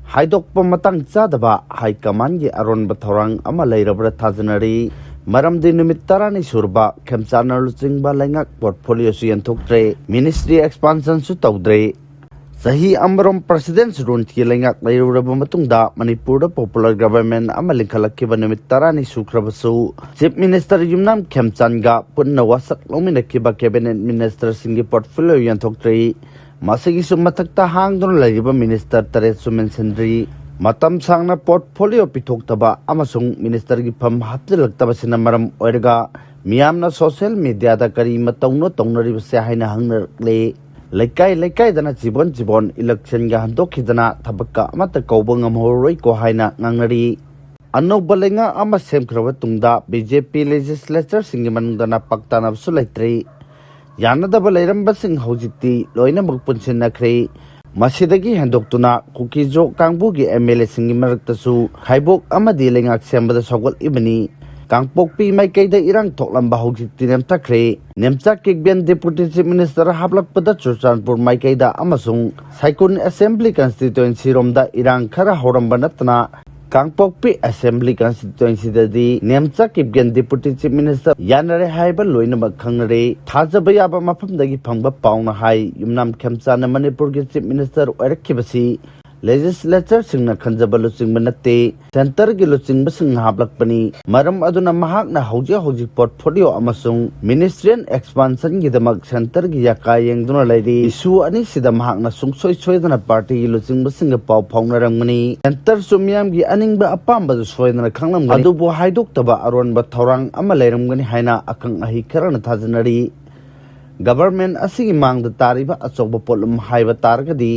हाइदोक्पा Matang चादबा high command की अरोनबा थौरांग अमा लेरबरा थाजनरी मरमदि नुमित तरानी सुरबा खेमचाना लुचिंगबा लेंगाक portfolio सु यंथोक्ट्रे मिनिस्ट्री एक्सपांशन सु तौद्रे सही अमरोम प्रेसिडेंट रूल की लेंगाक लेरुरबा मतुंगदा मणिपुर पॉपुलर गवर्नमेंट अमा लिंखलक्किबा नुमित तरानी सुख्रबसु चीफ मिनिस्टर युमनाम खेमचानगा पुन्ना वासक लोमिनक्किबा कैबिनेट मिनिस्टर सिंगी पोर्टफोलियो यंथोक्ट्रे मसिगिसु मथक्ता हांगदुन लेरिबा मिनिस्टर तरेसु मेंशनरी मतम सांगना पोर्टफोलियो पिथोक्तबा अमसुंग मिनिस्टर की फम हापजलक्तबसिना मरम ओइरगा मियामना सोशल मीडिया दा करी मतौनो तौनरिबसे हाइना हंगनरले लेकाई दना जीवन इलेक्शन गा हंदोखिदना थबक्का अमत कौबा ngamhoroi ko haina ngangnari अनौबा लेंगा अमा सेमख्रबा तुंगदा बीजेपी लेजिस्लेचर सिंगी मनदना पक्ताना सुलैत्रे यानदबा लेरंबसिंग हौजिति लोइनमक पुनसिनख्रे मसिदगी हेंदोक्तुना कुकीजो कांगबुगी एमएलए सिंगी मरक्तसु खाइबोक अमदि लेंगाक सेंबदा सगोल इबनी कांगपोकपी माइकैदा इरांग थोकलंबा हौजिति नेमथाख्रे नेमचा किकबेन डेप्यूटी चीफ मिनिस्टर हाबलकपदा चुरचानपुर माइकैदा अमसुंग साइकुन असेंबली कॉन्स्टिट्यूएंसी रोमदा इरांग खरा हौरंबा नतना कांगपोकपी असेंबली कॉन्स्टिट्यूएंसी ददी नेमचा किकबेन डेप्यूटी चीफ मिनिस्टर यानरे हाइबा लोइनमक खंगरे थाजबा याबा मफमदगी फंगबा पाउना हाई युमनाम खेमचाना मणिपुर के चीफ मिनिस्टर ओइरखिबसी लेजिस्लेचर सिंगना खंजबा लुचिंगबा नते सेंटर के लुचिंगबा सिंग हाबलकपनी मरम अदुना महाकना हौजी पोर्टफोलियो अमसुंग मिनिस्ट्रियल एक्सपांशन गिदमक सेंटर की याका येंगदुना लेरी इशू अनि सिदा महाकना सुंगसोय सोयदना पार्टी की लुचिंगबा सिंग पाव फाउनरंगमनी सेंटर सुमियाम की अनिंगबा अपामबा सोयदना खंगलमगनी अदुबो हाइदोक्तबा अरोनबा थौरांग अमा लेरमगनी हाइना अखंग अहि खरना थाजनरी गवर्नमेंट असिगी मांगदा तारिबा अचौबा पोलम हाइबा तारगदी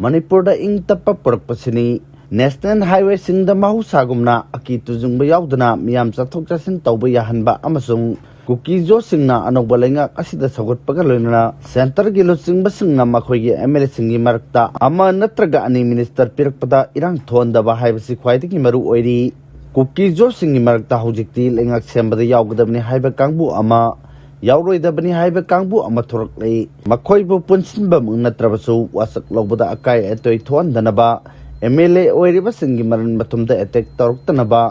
मणिपुर इंग तप्पा पुरक्पसिनी नेशनल हाईवे सिंगदा माहुसागुमना अकी तुजुंगबा यावदना मियाम चथोक चसिन तौबा याहनबा अमसुंग कुकीजो सिंगना अनौबा लेंगा असिदा सगोटपगा लोइनना सेंटर की लुचिंगबा सिंगना मखोइगे एमएलए सिंगी मरक्ता अमा नत्रगा अनि मिनिस्टर पिरक्पदा इरांग थोंदबा हाइबसि ख्वाइदगी मरु ओइरी कुकीजो सिंगी मरक्ता हौजिक्ति लेंगाक सेंबदा यावगदबनि हाइबा कांगबु अमा यावरोइदबनि हाइबा कांगबु अमा थोरक्ले मखोइबु पुनसिनबा नत्रबसु वासक लौबदा अकाय एतोय थोंदनबा एमएलए ओइरिबा सिंगी मरन मतुमदा अटैक तौरक्तनबा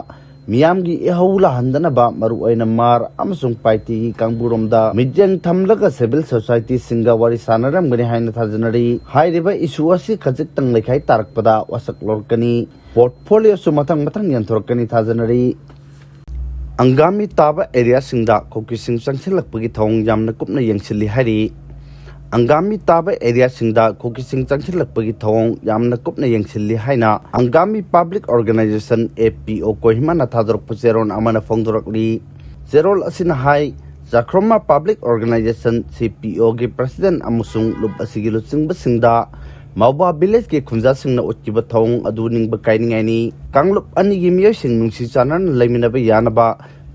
मियामगी एहौला हंदनबा मरु ओइना मार अमसुंग पार्टी कांगबुरोमदा मिजेंग थमलगा सिविल सोसाइटी सिंगा वारी सानरमगनि हाइना थाजनरी हाइरिबा इशू असि खजिक्तंग लेखाइ तारकपदा वासक लोरकनी पोर्टफोलियो सु मथंग यंथोरकनी थाजनरी अंगामी ताबा एरिया सिंगदा कोकिसिंग चंगसिलकपगी थौंग यामना कुपना यंगसिलि हारि अंगामी ताबा एरिया सिंगदा कोकिसिंग चंगसिलकपगी थौंग यामना कुपना यंगसिलि हाइना अंगामी पब्लिक ऑर्गेनाइजेशन एपीओ कोहिमाना थादरक जेरोन अमाना फोंदरकली जेरोल असिना हाई जाख्रोमा पब्लिक ऑर्गेनाइजेशन सीपीओ के प्रेसिडेंट अमुसुंग लुप असिगी लुचिंगबा सिंगदा मौबा विलेज के खुंजा सिंगना उच्चिबा थौंग अदु निंगबा काइनिंगाइनी कांगलुप अनिगी मियोसिंग नुंसी चानन लेमिनबा यानबा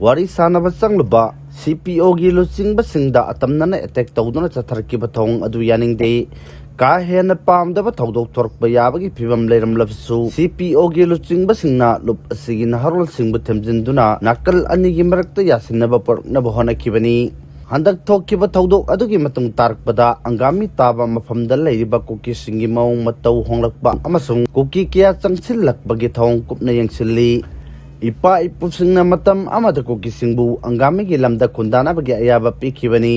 वारी सानबा चंगलुबा सीपीओ की लुचिंगबा सिंगदा अतमनना अटैक तौदुना चथरकिबा थौंग अदु यानिंगदे का हेन पामदबा थौदोक थोरकबा याबगी फिबम लेरमलबसु सीपीओ की लुचिंगबा सिंगना लुप असिगी नहरोल सिंगबा थेमजिनदुना नाकल अनिगी मरक्ता यासिनबा परनबा होनकिबनी हंदक थोकिबा थौदोक अदुगी मतुंग तारकबदा अंगामी ताबा मफमदा लेरिबा कुकी सिंगी मौंग मतौ होंगलकबा अमसुंग कुकी किया चंगसिललकबगी थौंग कुपना यंगसिल्ली इपा इपुसिंगना मतम अमदा कुकी सिंगबु अंगामी की लमदा खुंदानाबगी अयाबा पिखिबनी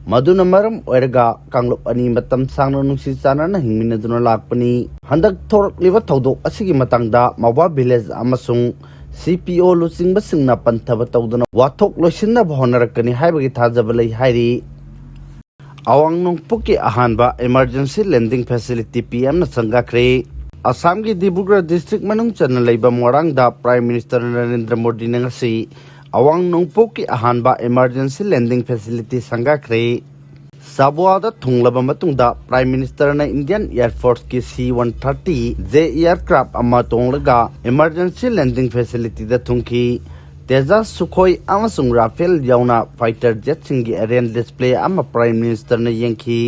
मदुना मरम ओइरगा कांगलुप अनि मतम सांगना नुंसी चानना हिंगमिनदुना लाकपनी हंदक थोरकलिबा थौदोक असिगी मतंगदा मौबा विलेज अमसुंग सीपीओ लुचिंगबा सिंगना पंथबा तौदना वाथोक लोइसिनबा होनरकनी हाइबगी थाजबा लई हाइरी अवांग नोंगपुकी अहानबा इमरजेंसी लैंडिंग फैसिलिटी पीएम न संगाख्रे असम की डिब्रुगढ़ डिस्ट्रिक्ट मनुंग चन लेबा मोरांगदा प्राइम मिनिस्टर नरेंद्र मोदी ने ngasi अवांग नोंगपुकी अहानबा इमरजेंसी लैंडिंग फैसिलिटी संगाख्रे साबुआदा थुंगलबा मतुंगदा प्राइम मिनिस्टर ने इंडियन एयरफोर्स की C-130 जे एयरक्राफ्ट अमा तोंगलगा इमरजेंसी लैंडिंग फैसिलिटी दा थुंखी तेजास सुखोई अमसुंग राफेल याउना फाइटर जेट सिंगी एरियन डिस्प्ले अमा प्राइम मिनिस्टर ने यंखी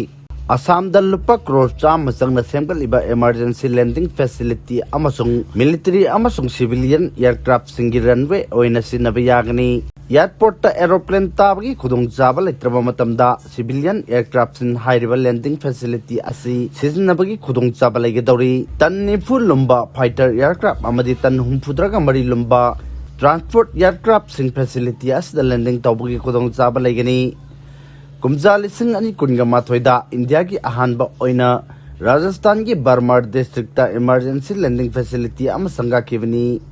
Assamda lupa crore chama changna semgaliba emergency landing facility amasung military amasung civilian aircraft singi runway oina sinaba yagani. Airport ta aeroplane tabagi khudong chaba leitraba matamda civilian aircraft sin hairiba landing facility asi sizinabagi khudong chaba leigedori. Tan nifu lumba fighter aircraft amadi tan humpudraga mari lumba transport aircraft sin facility as the landing tawbagi khudong chaba leigani. Kumja lising ani kunga mathoida India ki ahanba oina Rajasthan ki Barmar district ta emergency landing facility ama sanga kibani.